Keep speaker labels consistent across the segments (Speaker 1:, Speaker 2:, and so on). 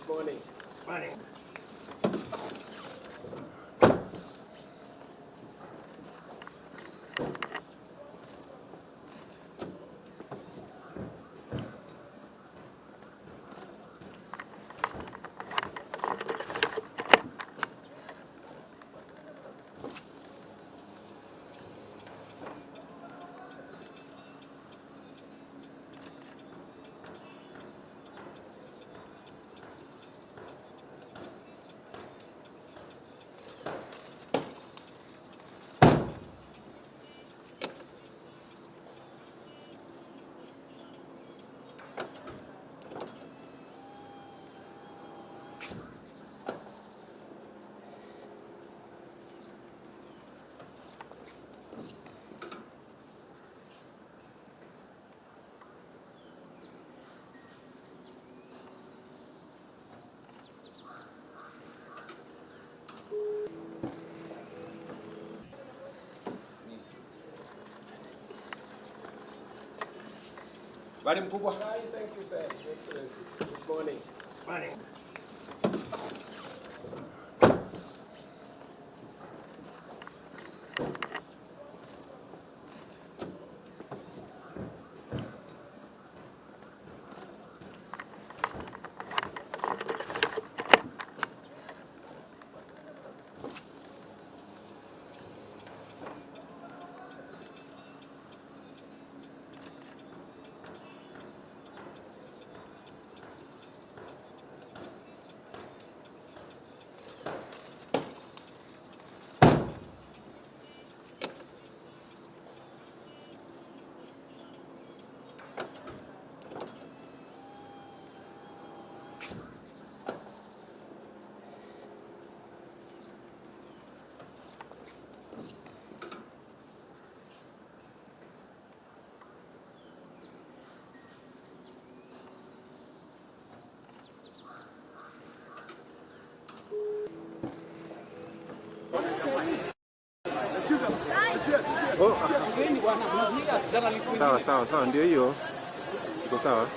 Speaker 1: Morning. Morning.
Speaker 2: Bali mkubwa.
Speaker 1: Thank you, sir. Excellency. Good morning. Morning.
Speaker 3: Sawa, ndio hiyo. Iko sawa.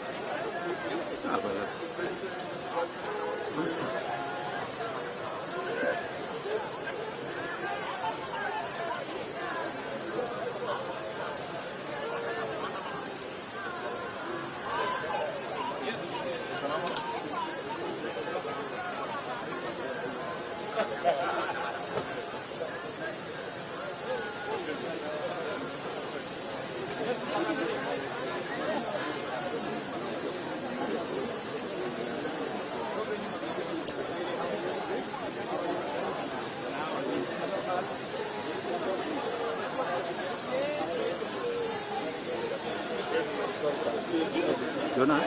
Speaker 3: Dona.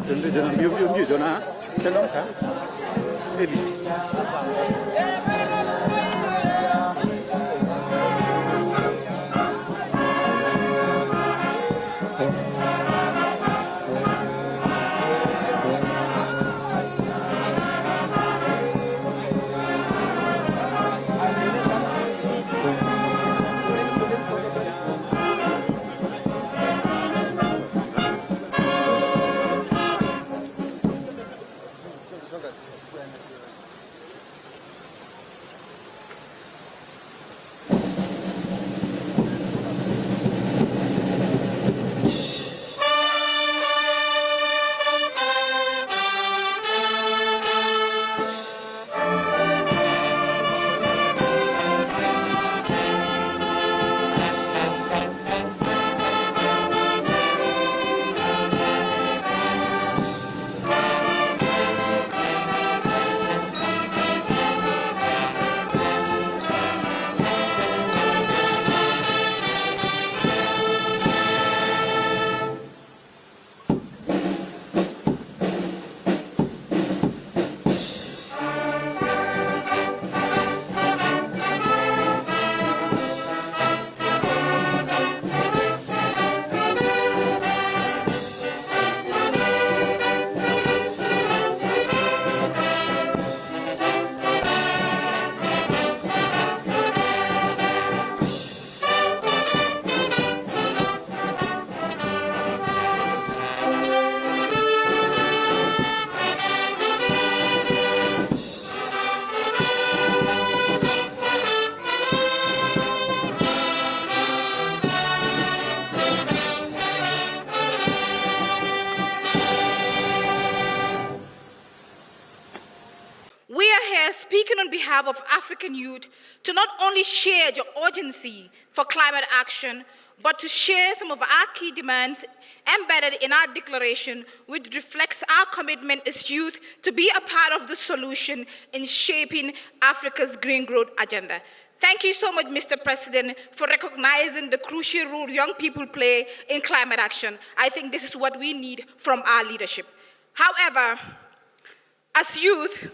Speaker 3: Tuende jana mbio Dona. Changamka. Baby.
Speaker 2: have of African youth to not only share the urgency for climate action, but to share some of our key demands embedded in our declaration, which reflects our commitment as youth to be a part of the solution in shaping Africa's green growth agenda. Thank you so much, Mr. President, for recognizing the crucial role young people play in climate action. I think this is what we need from our leadership. However, as youth,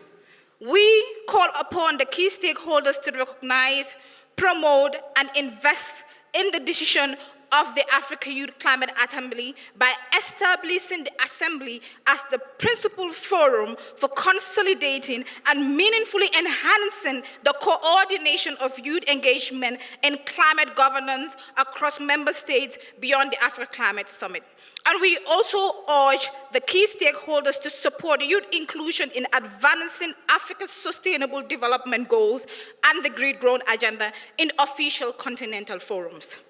Speaker 2: we call upon the key stakeholders to recognize, promote, and invest in the decision of the Africa Youth Climate Assembly by establishing the Assembly as the principal forum for consolidating and meaningfully enhancing the coordination of youth engagement in climate governance across member states beyond the Africa Climate Summit. And we also urge the key stakeholders to support youth inclusion in advancing Africa's sustainable development goals and the Green Growth Agenda in official continental forums.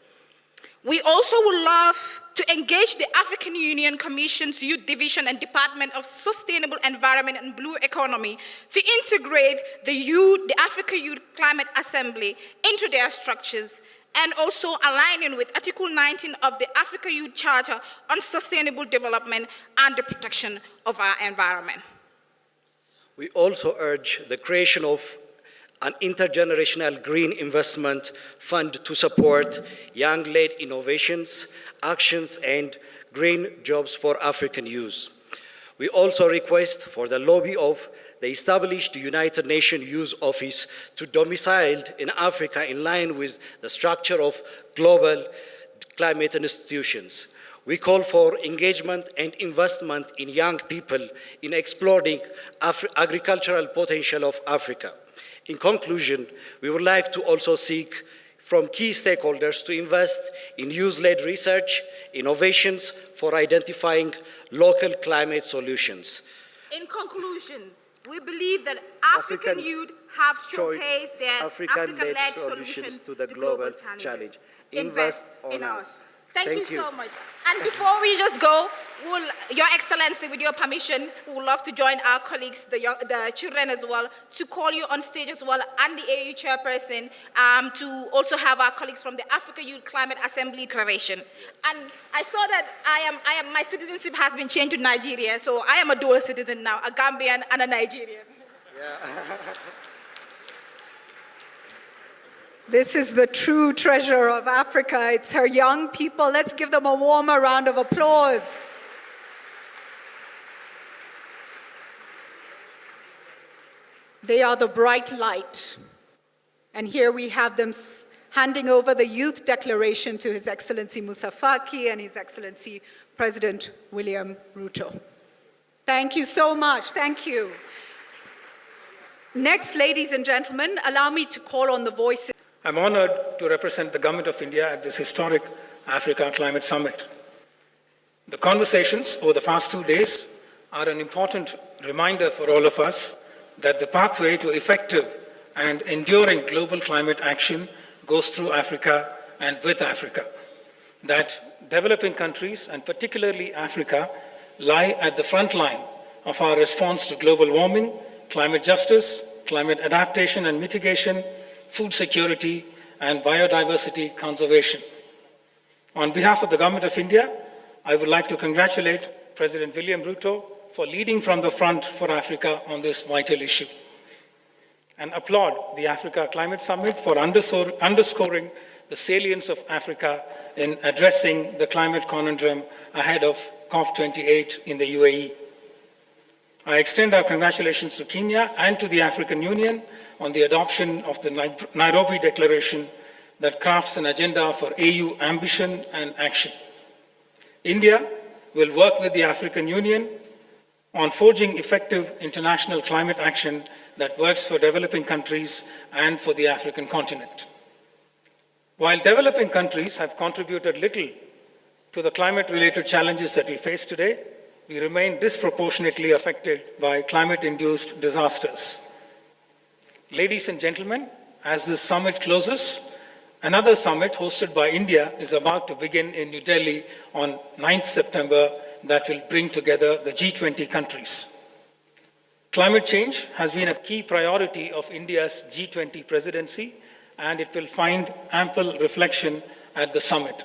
Speaker 2: We also would love to engage the African Union Commission's Youth Division and Department of Sustainable Environment and Blue Economy to integrate the Africa Youth Climate Assembly into their structures, and also aligning with Article 19 of the Africa Youth Charter on Sustainable Development and the protection of our environment.
Speaker 4: We also urge the creation of an intergenerational green investment fund to support young-led innovations, actions, and green jobs for African youth. We also request for the lobby of the established United Nations Youth Office to domicile in Africa in line with the structure of global climate institutions. We call for engagement and investment in young people in exploring agricultural potential of Africa. In conclusion, we would like to also seek from key stakeholders to invest in youth-led research, innovations for identifying local climate solutions.
Speaker 2: In conclusion, we believe that African youth have showcased their African-led solutions to the global challenge. Invest in us. Thank you so much. And before we just go, Your Excellency, with your permission, we would love to join our colleagues, the children as well, to call you on stage as well, and the AU chairperson, to also have our colleagues from the Africa Youth Climate Assembly declaration. And I saw that my citizenship has been changed to Nigeria, so I am a dual citizen now, a Gambian and a Nigerian.
Speaker 4: Yeah.
Speaker 5: This is the true treasure of Africa. It's her young people. Let's give them a warmer round of applause. They are the bright light. And here we have them handing over the Youth Declaration to His Excellency Moussa Faki and His Excellency President William Ruto. Thank you so much. Thank you. Next, ladies and gentlemen, allow me to call on the voices.
Speaker 6: I'm honored to represent the Government of India at this historic Africa Climate Summit. The conversations over the past 2 days are an important reminder for all of us that the pathway to effective and enduring global climate action goes through Africa and with Africa. That developing countries, and particularly Africa, lie at the front line of our response to global warming, climate justice, climate adaptation and mitigation, food security, and biodiversity conservation. On behalf of the Government of India, I would like to congratulate President William Ruto for leading from the front for Africa on this vital issue, and applaud the Africa Climate Summit for underscoring the salience of Africa in addressing the climate conundrum ahead of COP28 in the UAE. I extend our congratulations to Kenya and to the African Union on the adoption of the Nairobi Declaration that crafts an agenda for AU ambition and action. India will work with the African Union on forging effective international climate action that works for developing countries and for the African continent. While developing countries have contributed little to the climate-related challenges that we face today, we remain disproportionately affected by climate-induced disasters. Ladies and gentlemen, as this summit closes, another summit hosted by India is about to begin in New Delhi on 9th September that will bring together the G20 countries. Climate change has been a key priority of India's G20 presidency, and it will find ample reflection at the summit.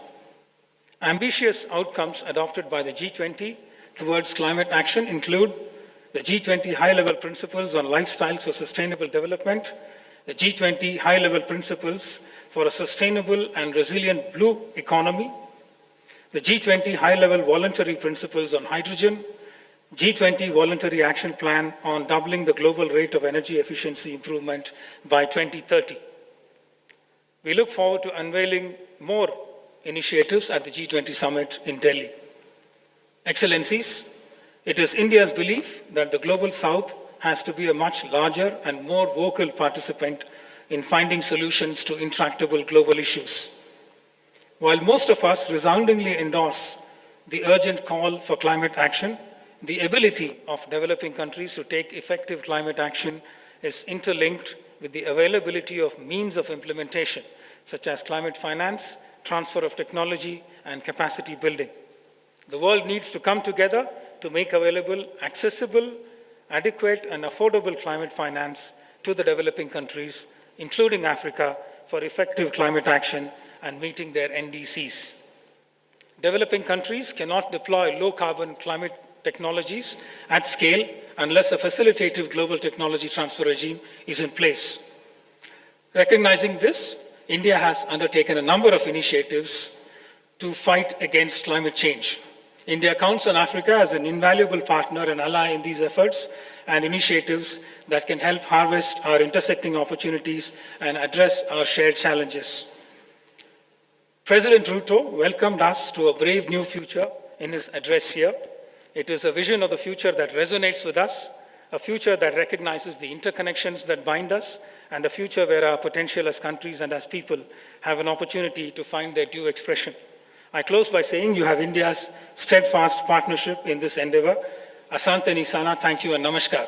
Speaker 6: Ambitious outcomes adopted by the G20 towards climate action include the G20 high-level principles on lifestyles for sustainable development, the G20 high-level principles for a sustainable and resilient blue economy, the G20 high-level voluntary principles on hydrogen, G20 voluntary action plan on doubling the global rate of energy efficiency improvement by 2030. We look forward to unveiling more initiatives at the G20 summit in Delhi. Excellencies, it is India's belief that the Global South has to be a much larger and more vocal participant in finding solutions to intractable global issues. While most of us resoundingly endorse the urgent call for climate action, the ability of developing countries to take effective climate action is interlinked with the availability of means of implementation, such as climate finance, transfer of technology, and capacity building. The world needs to come together to make available accessible, adequate, and affordable climate finance to the developing countries, including Africa, for effective climate action and meeting their NDCs. Developing countries cannot deploy low-carbon climate technologies at scale unless a facilitative global technology transfer regime is in place. Recognizing this, India has undertaken a number of initiatives to fight against climate change. India counts on Africa as an invaluable partner and ally in these efforts and initiatives that can help harvest our intersecting opportunities and address our shared challenges. President Ruto welcomed us to a brave new future in his address here. It is a vision of the future that resonates with us, a future that recognizes the interconnections that bind us, and a future where our potential as countries and as people have an opportunity to find their due expression. I close by saying you have India's steadfast partnership in this endeavor. Asante Nisana, thank you and namaskar.